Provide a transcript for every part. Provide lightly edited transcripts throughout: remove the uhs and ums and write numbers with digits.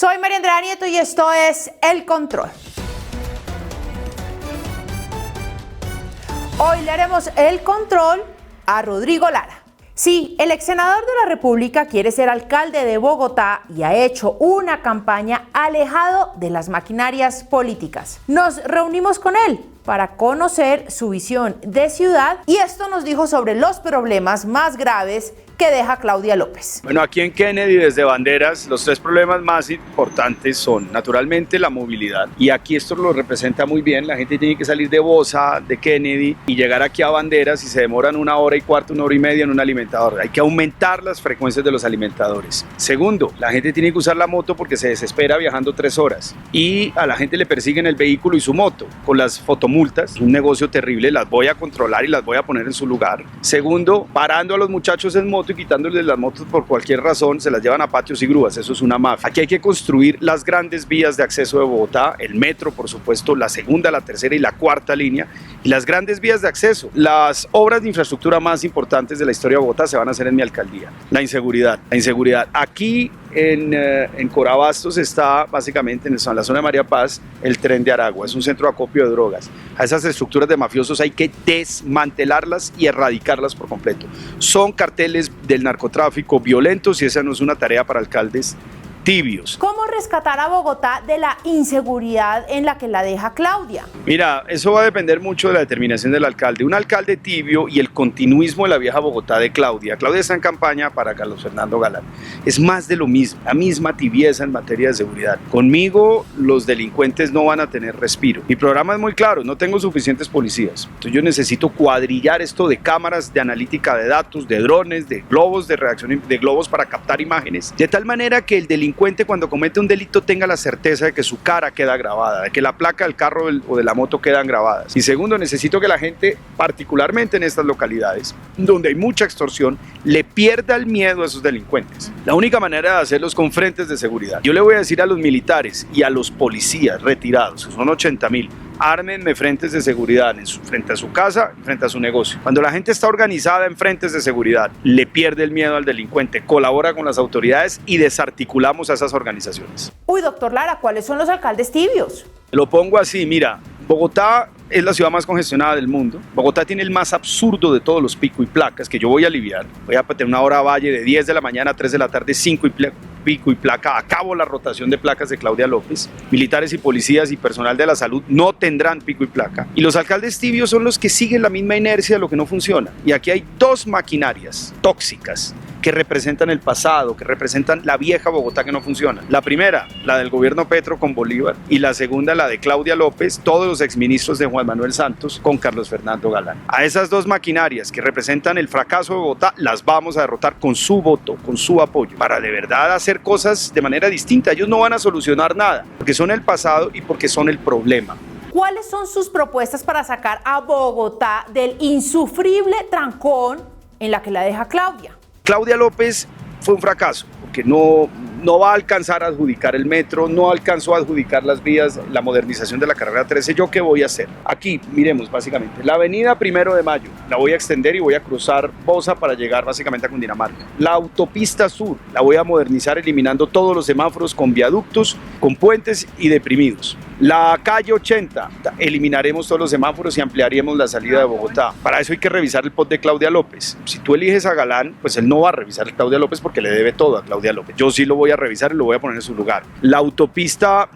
Soy María Andrea Nieto y esto es El Control. Hoy le haremos el control a Rodrigo Lara. Sí, el ex senador de la República quiere ser alcalde de Bogotá y ha hecho una campaña alejado de las maquinarias políticas. Nos reunimos con él para conocer su visión de ciudad y esto nos dijo sobre los problemas más graves que deja Claudia López. Bueno, aquí en Kennedy, desde Banderas, los tres problemas más importantes son, naturalmente, la movilidad. Y aquí esto lo representa muy bien. La gente tiene que salir de Bosa, de Kennedy, y llegar aquí a Banderas y se demoran 1 hora y cuarto, 1 hora y media en un alimentador. Hay que aumentar las frecuencias de los alimentadores. Segundo, la gente tiene que usar la moto porque se desespera viajando 3 horas. Y a la gente le persiguen el vehículo y su moto con las fotomultas. Un negocio terrible, las voy a controlar y las voy a poner en su lugar. Segundo, parando a los muchachos en moto y quitándoles las motos por cualquier razón, se las llevan a patios y grúas. Eso es una mafia. Aquí hay que construir las grandes vías de acceso de Bogotá, el metro, por supuesto, la segunda, la tercera y la cuarta línea, y las grandes vías de acceso. Las obras de infraestructura más importantes de la historia de Bogotá se van a hacer en mi alcaldía. La inseguridad. Aquí en Corabastos está básicamente en la zona de María Paz el Tren de Aragua, es un centro de acopio de drogas. A esas estructuras de mafiosos hay que desmantelarlas y erradicarlas por completo. Son carteles del narcotráfico violentos y esa no es una tarea para alcaldes tibios. ¿Cómo rescatar a Bogotá de la inseguridad en la que la deja Claudia? Mira, eso va a depender mucho de la determinación del alcalde. Un alcalde tibio y el continuismo de la vieja Bogotá de Claudia. Claudia está en campaña para Carlos Fernando Galán. Es más de lo mismo, la misma tibieza en materia de seguridad. Conmigo los delincuentes no van a tener respiro. Mi programa es muy claro, no tengo suficientes policías. Entonces yo necesito cuadrillar esto de cámaras, de analítica de datos, de drones, de globos de reacción, de globos para captar imágenes, de tal manera que el delincuente cuando comete un delito tenga la certeza de que su cara queda grabada, de que la placa del carro o de la moto quedan grabadas. Y segundo, necesito que la gente, particularmente en estas localidades, donde hay mucha extorsión, le pierda el miedo a esos delincuentes. La única manera de hacerlo es con frentes de seguridad. Yo le voy a decir a los militares y a los policías retirados, que son 80,000, ármenme frentes de seguridad frente a su casa, frente a su negocio. Cuando la gente está organizada en frentes de seguridad, le pierde el miedo al delincuente, colabora con las autoridades y desarticulamos a esas organizaciones. Uy, doctor Lara, ¿cuáles son los alcaldes tibios? Lo pongo así, mira, Bogotá es la ciudad más congestionada del mundo. Bogotá tiene el más absurdo de todos los pico y placas que yo voy a aliviar. Voy a tener una hora valle de 10 de la mañana a 3 de la tarde, 5 pico y placa. Acabo la rotación de placas de Claudia López. Militares y policías y personal de la salud no tendrán pico y placa. Y los alcaldes tibios son los que siguen la misma inercia de lo que no funciona. Y aquí hay 2 maquinarias tóxicas que representan el pasado, que representan la vieja Bogotá que no funciona. La primera, la del gobierno Petro con Bolívar, y la segunda, la de Claudia López, todos los exministros de Juan Manuel Santos con Carlos Fernando Galán. A esas 2 maquinarias que representan el fracaso de Bogotá, las vamos a derrotar con su voto, con su apoyo, para de verdad hacer cosas de manera distinta. Ellos no van a solucionar nada, porque son el pasado y porque son el problema. ¿Cuáles son sus propuestas para sacar a Bogotá del insufrible trancón en la que la deja Claudia? Claudia López fue un fracaso, porque no va a alcanzar a adjudicar el metro, no alcanzó a adjudicar las vías, la modernización de la carrera 13. ¿Yo qué voy a hacer? Aquí, miremos básicamente, la avenida 1 de Mayo, la voy a extender y voy a cruzar Bosa para llegar básicamente a Cundinamarca. La autopista sur, la voy a modernizar eliminando todos los semáforos con viaductos, con puentes y deprimidos. La calle 80, eliminaremos todos los semáforos y ampliaríamos la salida de Bogotá. Para eso hay que revisar el POT de Claudia López. Si tú eliges a Galán, pues él no va a revisar a Claudia López porque le debe todo a Claudia López. Yo sí lo voy a revisar y lo voy a poner en su lugar. La autopista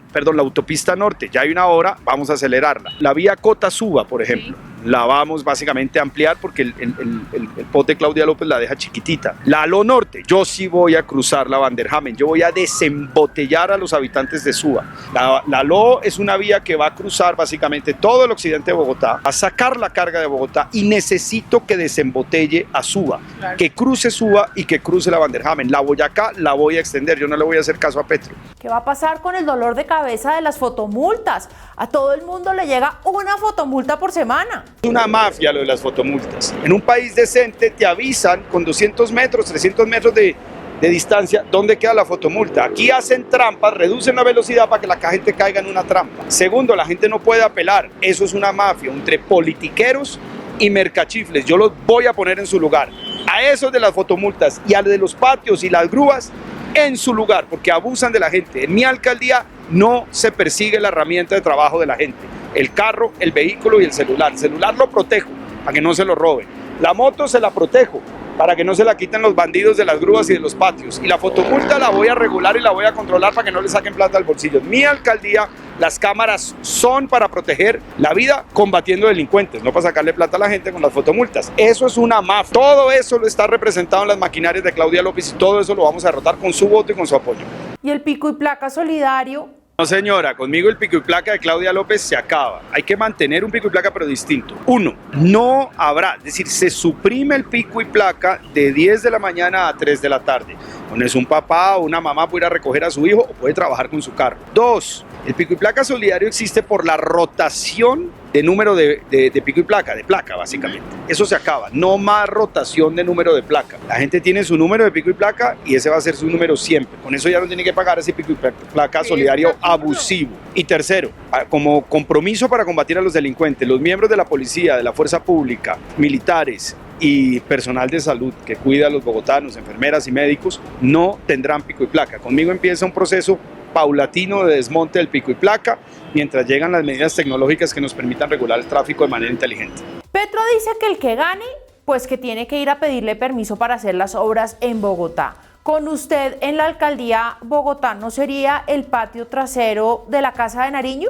norte, ya hay una hora, vamos a acelerarla. La vía Cota-Suba, por ejemplo, la vamos básicamente a ampliar porque el POT de Claudia López la deja chiquitita. La Aló Norte, yo sí voy a cruzar la Vanderhamen, yo voy a desembotellar a los habitantes de Suba. La Aló es una vía que va a cruzar básicamente todo el occidente de Bogotá, a sacar la carga de Bogotá y necesito que desembotelle a Suba, claro, que cruce Suba y que cruce la Vanderhamen. La Boyacá la voy a extender, yo no le voy a hacer caso a Petro. ¿Qué va a pasar con el dolor de cabeza de las fotomultas? A todo el mundo le llega una fotomulta por semana. Es una mafia lo de las fotomultas. En un país decente te avisan con 200 metros, 300 metros de distancia dónde queda la fotomulta. Aquí hacen trampas, reducen la velocidad para que la gente caiga en una trampa. Segundo, la gente no puede apelar. Eso es una mafia entre politiqueros y mercachifles. Yo los voy a poner en su lugar. A esos de las fotomultas y a los de los patios y las grúas en su lugar, porque abusan de la gente. En mi alcaldía no se persigue la herramienta de trabajo de la gente, el carro, el vehículo y el celular. El celular lo protejo para que no se lo roben, la moto se la protejo para que no se la quiten los bandidos de las grúas y de los patios, y la fotomulta la voy a regular y la voy a controlar para que no le saquen plata al bolsillo. En mi alcaldía las cámaras son para proteger la vida combatiendo delincuentes, no para sacarle plata a la gente con las fotomultas. Eso es una mafia. Todo eso lo está representado en las maquinarias de Claudia López y todo eso lo vamos a derrotar con su voto y con su apoyo. ¿Y el pico y placa solidario? No, señora, conmigo el pico y placa de Claudia López se acaba. Hay que mantener un pico y placa, pero distinto. Uno, no habrá, es decir, se suprime el pico y placa de 10 de la mañana a 3 de la tarde. Donde es un papá o una mamá puede ir a recoger a su hijo o puede trabajar con su carro. Dos, el pico y placa solidario existe por la rotación de número de pico y placa, de placa básicamente. Eso se acaba, no más rotación de número de placa. La gente tiene su número de pico y placa y ese va a ser su número siempre. Con eso ya no tiene que pagar ese pico y placa solidario abusivo. Y tercero, como compromiso para combatir a los delincuentes, los miembros de la policía, de la fuerza pública, militares y personal de salud que cuida a los bogotanos, enfermeras y médicos, no tendrán pico y placa. Conmigo empieza un proceso paulatino de desmonte del pico y placa mientras llegan las medidas tecnológicas que nos permitan regular el tráfico de manera inteligente. Petro dice que el que gane, pues que tiene que ir a pedirle permiso para hacer las obras en Bogotá. Con usted en la alcaldía, Bogotá no sería el patio trasero de la Casa de Nariño.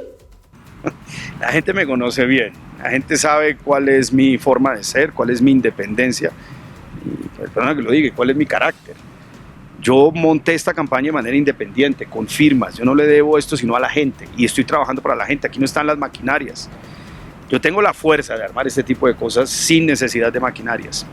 La gente me conoce bien, la gente sabe cuál es mi forma de ser, cuál es mi independencia, perdona que lo diga, cuál es mi carácter. Yo monté esta campaña de manera independiente, con firmas, yo no le debo esto sino a la gente y estoy trabajando para la gente, aquí no están las maquinarias. Yo tengo la fuerza de armar este tipo de cosas sin necesidad de maquinarias.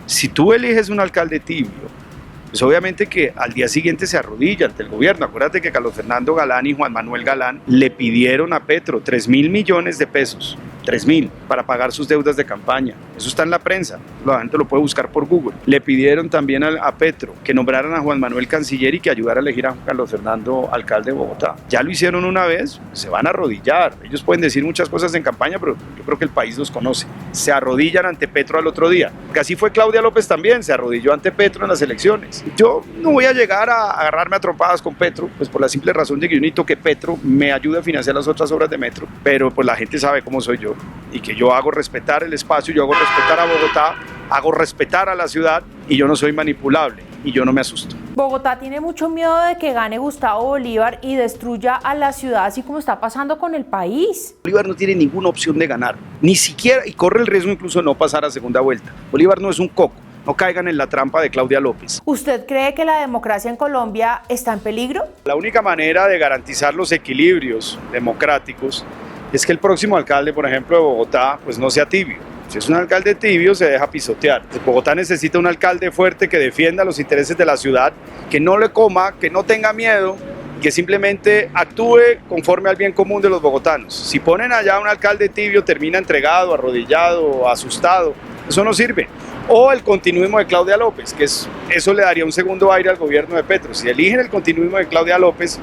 Si tú eliges un alcalde tibio, pues obviamente que al día siguiente se arrodilla ante el gobierno. Acuérdate que Carlos Fernando Galán y Juan Manuel Galán le pidieron a Petro 3.000 millones de pesos, 3.000, para pagar sus deudas de campaña. Eso está en la prensa, la gente lo puede buscar por Google. Le pidieron también a Petro que nombraran a Juan Manuel canciller y que ayudara a elegir a Carlos Fernando alcalde de Bogotá. Ya lo hicieron una vez, se van a arrodillar. Ellos pueden decir muchas cosas en campaña, pero yo creo que el país los conoce. Se arrodillan ante Petro al otro día. Que así fue Claudia López también, se arrodilló ante Petro en las elecciones. Yo no voy a llegar a agarrarme a trompadas con Petro, pues por la simple razón de que yo necesito que Petro me ayude a financiar las otras obras de metro, pero pues la gente sabe cómo soy yo y que yo hago respetar el espacio, yo hago respetar a Bogotá, hago respetar a la ciudad y yo no soy manipulable y yo no me asusto. Bogotá tiene mucho miedo de que gane Gustavo Bolívar y destruya a la ciudad, así como está pasando con el país. Bolívar no tiene ninguna opción de ganar, ni siquiera, y corre el riesgo incluso de no pasar a segunda vuelta. Bolívar no es un coco. No caigan en la trampa de Claudia López. ¿Usted cree que la democracia en Colombia está en peligro? La única manera de garantizar los equilibrios democráticos es que el próximo alcalde, por ejemplo, de Bogotá, pues no sea tibio. Si es un alcalde tibio, se deja pisotear. Bogotá necesita un alcalde fuerte que defienda los intereses de la ciudad, que no le coma, que no tenga miedo, que simplemente actúe conforme al bien común de los bogotanos. Si ponen allá un alcalde tibio, termina entregado, arrodillado, asustado. Eso no sirve. O el continuismo de Claudia López, que eso le daría un segundo aire al gobierno de Petro. Si eligen el continuismo de Claudia López,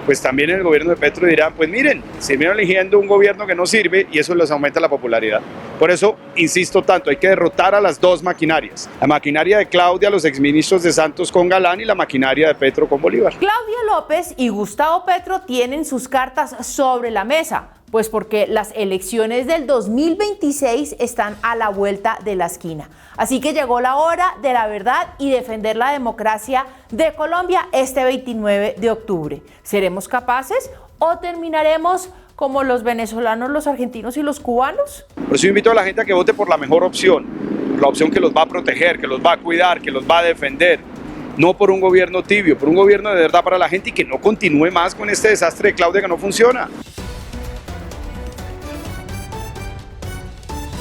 pues también en el gobierno de Petro dirán, pues miren, se vienen eligiendo un gobierno que no sirve y eso les aumenta la popularidad. Por eso, insisto tanto, hay que derrotar a las dos maquinarias. La maquinaria de Claudia, los exministros de Santos con Galán y la maquinaria de Petro con Bolívar. Claudia López y Gustavo Petro tienen sus cartas sobre la mesa, pues porque las elecciones del 2026 están a la vuelta de la esquina. Así que llegó la hora de la verdad y defender la democracia de Colombia este 29 de octubre. ¿Seremos capaces o terminaremos como los venezolanos, los argentinos y los cubanos? Por eso invito a la gente a que vote por la mejor opción, la opción que los va a proteger, que los va a cuidar, que los va a defender. No por un gobierno tibio, por un gobierno de verdad para la gente y que no continúe más con este desastre de Claudia que no funciona.